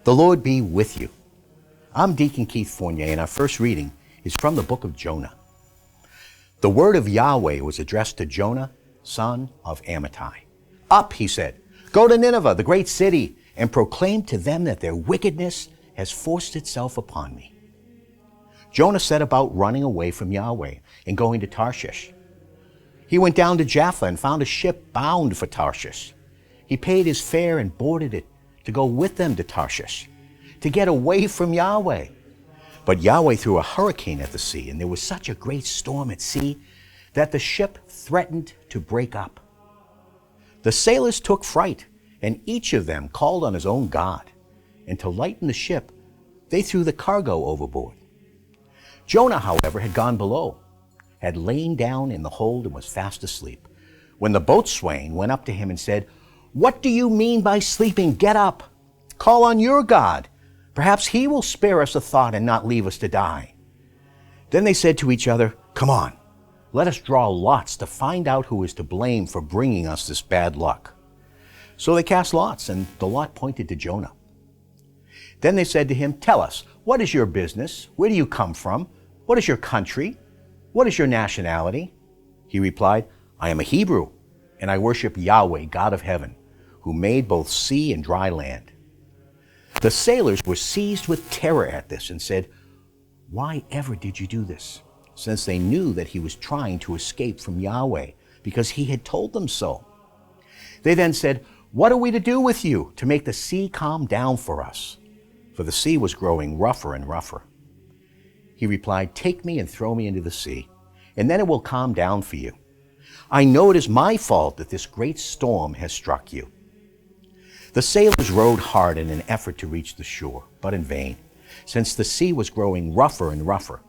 The Lord be with you. I'm Deacon Keith Fournier, and our first reading is from the book of Jonah. The word of Yahweh was addressed to Jonah, son of Amittai. Up, he said, go to Nineveh, the great city, and proclaim to them that their wickedness has forced itself upon me. Jonah set about running away from Yahweh and going to Tarshish. He went down to Jaffa and found a ship bound for Tarshish. He paid his fare and boarded it to go with them to Tarshish, to get away from Yahweh. But Yahweh threw a hurricane at the sea, and there was such a great storm at sea that the ship threatened to break up. The sailors took fright, and each of them called on his own god. And to lighten the ship, they threw the cargo overboard. Jonah, however, had gone below, had lain down in the hold and was fast asleep, when the boatswain went up to him and said, "What do you mean by sleeping? Get up. Call on your God. Perhaps he will spare us a thought and not leave us to die." Then they said to each other, "Come on, let us draw lots to find out who is to blame for bringing us this bad luck." So they cast lots, and the lot pointed to Jonah. Then they said to him, "Tell us, what is your business? Where do you come from? What is your country? What is your nationality?" He replied, "I am a Hebrew, and I worship Yahweh, God of heaven, who made both sea and dry land." The sailors were seized with terror at this and said, "Why ever did you do this?" Since they knew that he was trying to escape from Yahweh, because he had told them so. They then said, "What are we to do with you to make the sea calm down for us?" For the sea was growing rougher and rougher. He replied, "Take me and throw me into the sea, and then it will calm down for you. I know it is my fault that this great storm has struck you." The sailors rowed hard in an effort to reach the shore, but in vain, since the sea was growing rougher and rougher.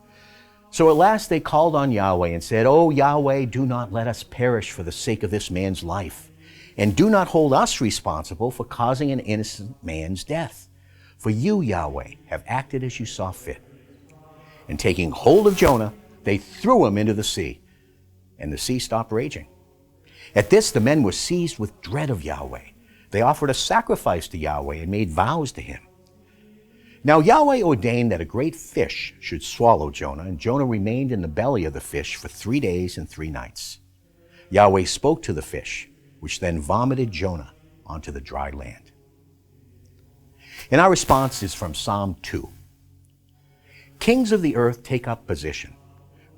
So at last they called on Yahweh and said, "O Yahweh, do not let us perish for the sake of this man's life, and do not hold us responsible for causing an innocent man's death. For you, Yahweh, have acted as you saw fit." And taking hold of Jonah, they threw him into the sea, and the sea stopped raging. At this, the men were seized with dread of Yahweh. They offered a sacrifice to Yahweh and made vows to him. Now Yahweh ordained that a great fish should swallow Jonah, and Jonah remained in the belly of the fish for 3 days and 3 nights. Yahweh spoke to the fish, which then vomited Jonah onto the dry land. And our response is from Psalm 2. Kings of the earth take up position.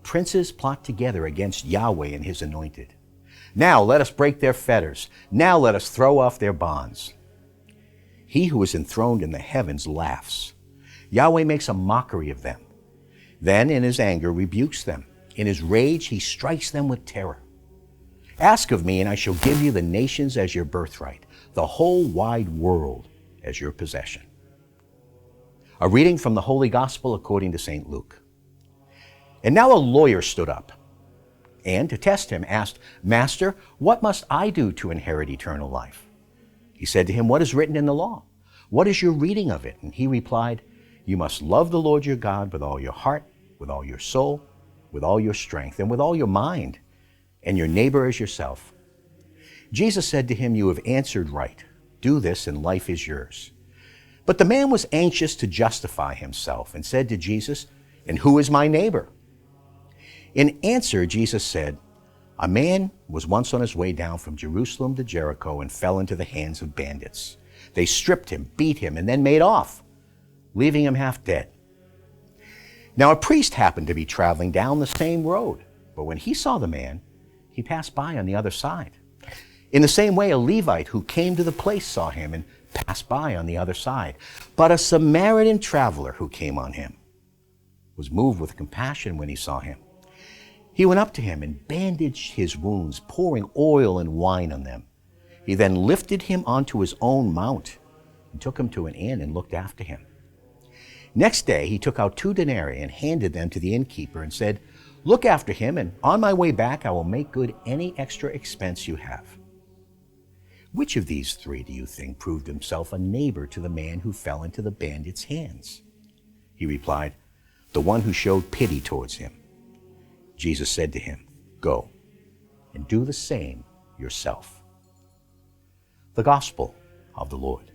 Princes plot together against Yahweh and his anointed. Now let us break their fetters. Now let us throw off their bonds. He who is enthroned in the heavens laughs. Yahweh makes a mockery of them. Then in his anger rebukes them. In his rage he strikes them with terror. Ask of me, and I shall give you the nations as your birthright, the whole wide world as your possession. A reading from the Holy Gospel according to St. Luke. And now a lawyer stood up, and to test him asked, "Master, what must I do to inherit eternal life?" He said to him, "What is written in the law? What is your reading of it?" And he replied, "You must love the Lord your God with all your heart, with all your soul, with all your strength, and with all your mind, and your neighbor as yourself." Jesus said to him, "You have answered right. Do this, and life is yours." But the man was anxious to justify himself and said to Jesus, "And who is my neighbor?" In answer, Jesus said, "A man was once on his way down from Jerusalem to Jericho and fell into the hands of bandits. They stripped him, beat him, and then made off, leaving him half dead. Now a priest happened to be traveling down the same road, but when he saw the man, he passed by on the other side. In the same way, a Levite who came to the place saw him and passed by on the other side. But a Samaritan traveler who came on him was moved with compassion when he saw him. He went up to him and bandaged his wounds, pouring oil and wine on them. He then lifted him onto his own mount and took him to an inn and looked after him. Next day he took out 2 denarii and handed them to the innkeeper and said, "Look after him, and on my way back I will make good any extra expense you have." Which of these 3 do you think proved himself a neighbor to the man who fell into the bandits' hands? He replied, "The one who showed pity towards him." Jesus said to him, "Go and do the same yourself." The Gospel of the Lord.